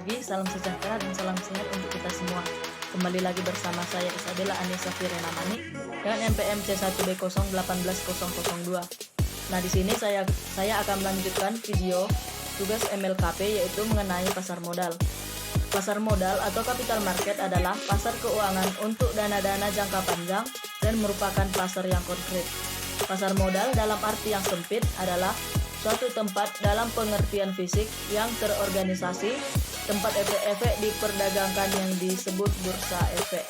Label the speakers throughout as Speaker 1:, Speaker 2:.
Speaker 1: pagi, salam sejahtera dan salam sehat untuk kita semua. Kembali lagi bersama saya Isabella Anissa Firena Manik dengan NPM C1B0180002. Nah, di sini saya akan melanjutkan video tugas MLKP, yaitu mengenai pasar modal. Pasar modal atau capital market adalah pasar keuangan untuk dana-dana jangka panjang dan merupakan pasar yang konkret. Pasar modal dalam arti yang sempit adalah suatu tempat dalam pengertian fisik yang terorganisasi, tempat efek-efek diperdagangkan yang disebut bursa efek.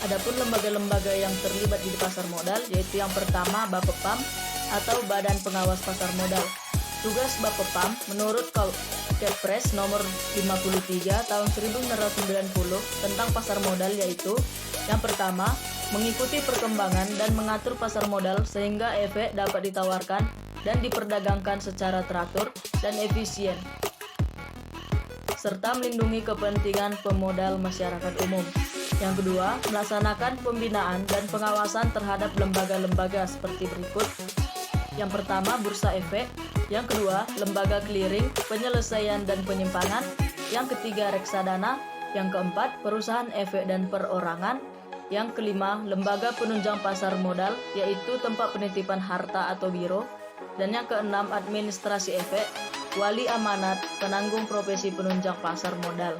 Speaker 1: Adapun lembaga-lembaga yang terlibat di pasar modal, yaitu yang pertama Bapepam atau Badan Pengawas Pasar Modal. Tugas Bapepam menurut Kepres nomor 53 tahun 1990 tentang pasar modal, yaitu yang pertama, mengikuti perkembangan dan mengatur pasar modal sehingga efek dapat ditawarkan dan diperdagangkan secara teratur dan efisien, serta melindungi kepentingan pemodal masyarakat umum. Yang kedua, melaksanakan pembinaan dan pengawasan terhadap lembaga-lembaga seperti berikut. Yang pertama, bursa efek. Yang kedua, lembaga clearing, penyelesaian dan penyimpangan. Yang ketiga, reksadana. Yang keempat, perusahaan efek dan perorangan. Yang kelima, lembaga penunjang pasar modal, yaitu tempat penitipan harta atau biro. Dan yang keenam, administrasi efek, wali amanat, penanggung profesi penunjang pasar modal.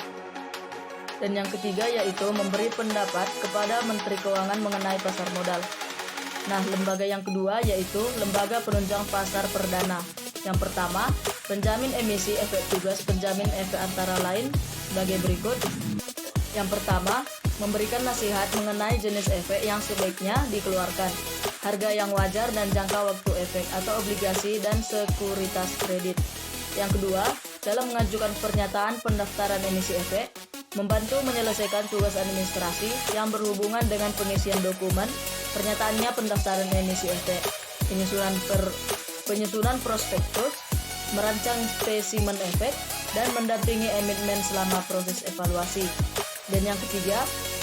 Speaker 1: Dan yang ketiga yaitu memberi pendapat kepada Menteri Keuangan mengenai pasar modal. Nah, lembaga yang kedua yaitu lembaga penunjang pasar perdana. Yang pertama, penjamin emisi efek. Tugas penjamin efek antara lain sebagai berikut. Yang pertama, memberikan nasihat mengenai jenis efek yang sebaiknya dikeluarkan, harga yang wajar dan jangka waktu efek atau obligasi dan sekuritas kredit. Yang kedua, dalam mengajukan pernyataan pendaftaran emisi efek, membantu menyelesaikan tugas administrasi yang berhubungan dengan pengisian dokumen pernyataannya pendaftaran emisi efek, penyusunan prospektus, merancang spesimen efek, dan mendampingi emiten selama proses evaluasi. Dan yang ketiga,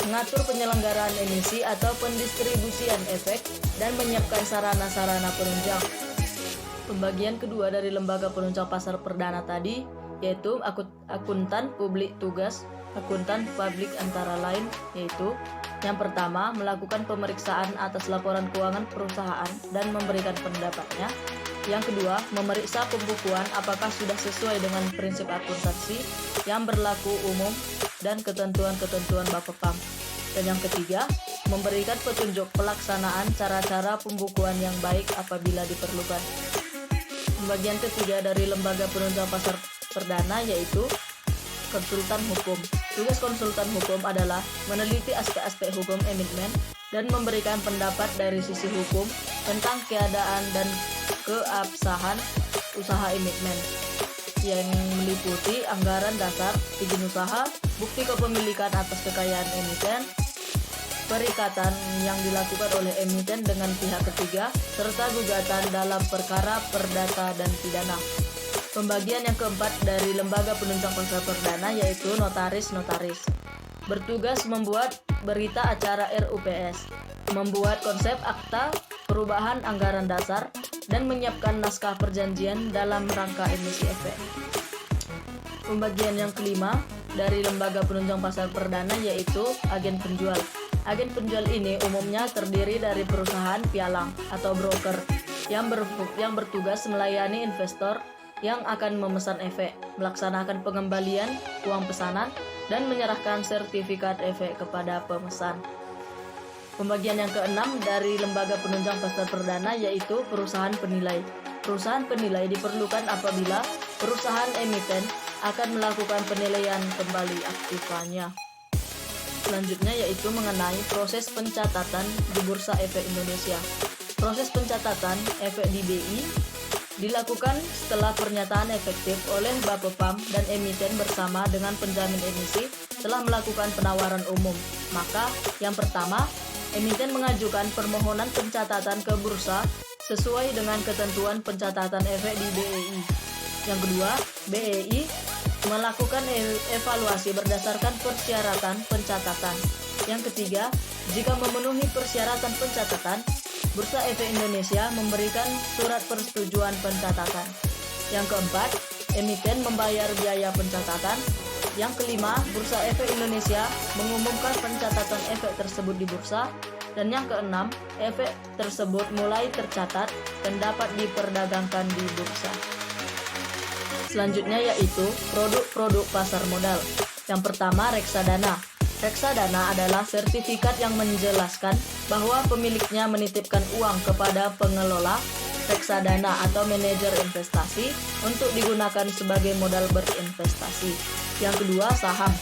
Speaker 1: mengatur penyelenggaraan emisi atau pendistribusian efek dan menyiapkan sarana-sarana penunjang. Pembagian kedua dari lembaga penunjang pasar perdana tadi yaitu akuntan publik. Tugas akuntan publik antara lain yaitu yang pertama, melakukan pemeriksaan atas laporan keuangan perusahaan dan memberikan pendapatnya. Yang kedua, memeriksa pembukuan apakah sudah sesuai dengan prinsip akuntansi yang berlaku umum dan ketentuan-ketentuan Bapepam. Dan yang ketiga, memberikan petunjuk pelaksanaan cara-cara pembukuan yang baik apabila diperlukan. Bagian ketiga dari lembaga penunjang pasar perdana yaitu konsultan hukum. Tugas konsultan hukum adalah meneliti aspek-aspek hukum emiten dan memberikan pendapat dari sisi hukum tentang keadaan dan keabsahan usaha emiten yang meliputi anggaran dasar, izin usaha, bukti kepemilikan atas kekayaan emiten, perikatan yang dilakukan oleh emiten dengan pihak ketiga, serta gugatan dalam perkara perdata dan pidana. Pembagian yang keempat dari lembaga penunjang pasar perdana yaitu notaris. Bertugas membuat berita acara RUPS, membuat konsep akta perubahan anggaran dasar, dan menyiapkan naskah perjanjian dalam rangka emisi efek. Pembagian yang kelima dari lembaga penunjang pasar perdana yaitu agen penjual. Agen penjual ini umumnya terdiri dari perusahaan pialang atau broker yang bertugas melayani investor yang akan memesan efek, melaksanakan pengembalian uang pesanan, dan menyerahkan sertifikat efek kepada pemesan. Pembagian yang keenam dari lembaga penunjang pasar perdana yaitu perusahaan penilai. Perusahaan penilai diperlukan apabila perusahaan emiten akan melakukan penilaian kembali aktifanya. Selanjutnya yaitu mengenai proses pencatatan di Bursa Efek Indonesia. Proses pencatatan efek di BI dilakukan setelah pernyataan efektif oleh Bapepam dan emiten bersama dengan penjamin emisi telah melakukan penawaran umum. Maka yang pertama, emiten mengajukan permohonan pencatatan ke bursa sesuai dengan ketentuan pencatatan efek di BEI. Yang kedua, BEI melakukan evaluasi berdasarkan persyaratan pencatatan. Yang ketiga, jika memenuhi persyaratan pencatatan, Bursa Efek Indonesia memberikan surat persetujuan pencatatan. Yang keempat, emiten membayar biaya pencatatan. Yang kelima, Bursa Efek Indonesia mengumumkan pencatatan efek tersebut di bursa. Dan yang keenam, efek tersebut mulai tercatat dan dapat diperdagangkan di bursa. Selanjutnya yaitu produk-produk pasar modal. Yang pertama, reksadana. Reksadana adalah sertifikat yang menjelaskan bahwa pemiliknya menitipkan uang kepada pengelola reksadana atau manajer investasi untuk digunakan sebagai modal berinvestasi. Yang kedua, saham.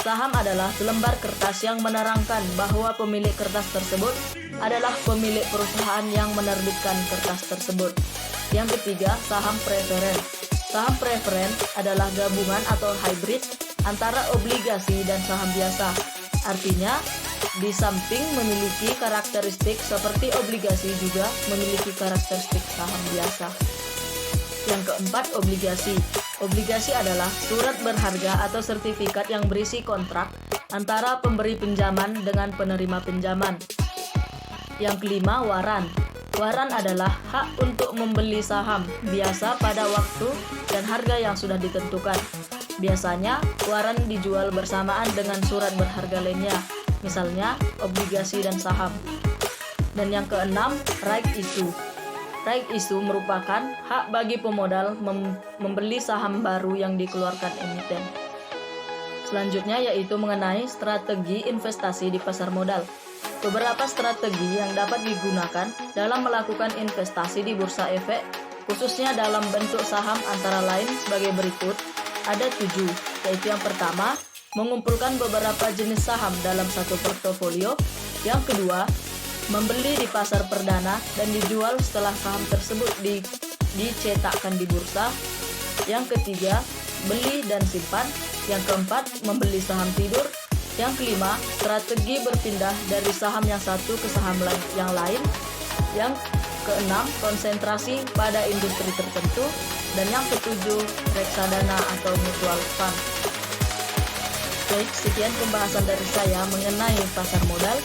Speaker 1: Saham adalah selembar kertas yang menerangkan bahwa pemilik kertas tersebut adalah pemilik perusahaan yang menerbitkan kertas tersebut. Yang ketiga, saham preferen. Saham preferen adalah gabungan atau hybrid antara obligasi dan saham biasa. Artinya, di samping memiliki karakteristik seperti obligasi juga memiliki karakteristik saham biasa. Yang keempat, obligasi. Obligasi adalah surat berharga atau sertifikat yang berisi kontrak antara pemberi pinjaman dengan penerima pinjaman. Yang kelima, waran. Waran adalah hak untuk membeli saham biasa pada waktu dan harga yang sudah ditentukan. Biasanya, waran dijual bersamaan dengan surat berharga lainnya, misalnya obligasi dan saham. Dan yang keenam, right issue. Right issue merupakan hak bagi pemodal membeli saham baru yang dikeluarkan emiten. Selanjutnya yaitu mengenai strategi investasi di pasar modal. Beberapa strategi yang dapat digunakan dalam melakukan investasi di bursa efek, khususnya dalam bentuk saham antara lain sebagai berikut. Ada 7, yaitu yang pertama, mengumpulkan beberapa jenis saham dalam satu portofolio. Yang kedua, membeli di pasar perdana dan dijual setelah saham tersebut dicetakkan di bursa. Yang ketiga, beli dan simpan. Yang keempat, membeli saham tidur. Yang kelima, strategi berpindah dari saham yang satu ke saham yang lain. Yang keenam, konsentrasi pada industri tertentu. Dan yang ketujuh, reksadana atau mutual fund. Baik, sekian pembahasan dari saya mengenai pasar modal.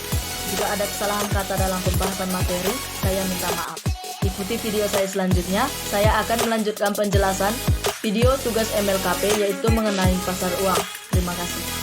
Speaker 1: Jika ada kesalahan kata dalam pembahasan materi, saya minta maaf. Ikuti video saya selanjutnya, saya akan melanjutkan penjelasan video tugas MLKP yaitu mengenai pasar uang. Terima kasih.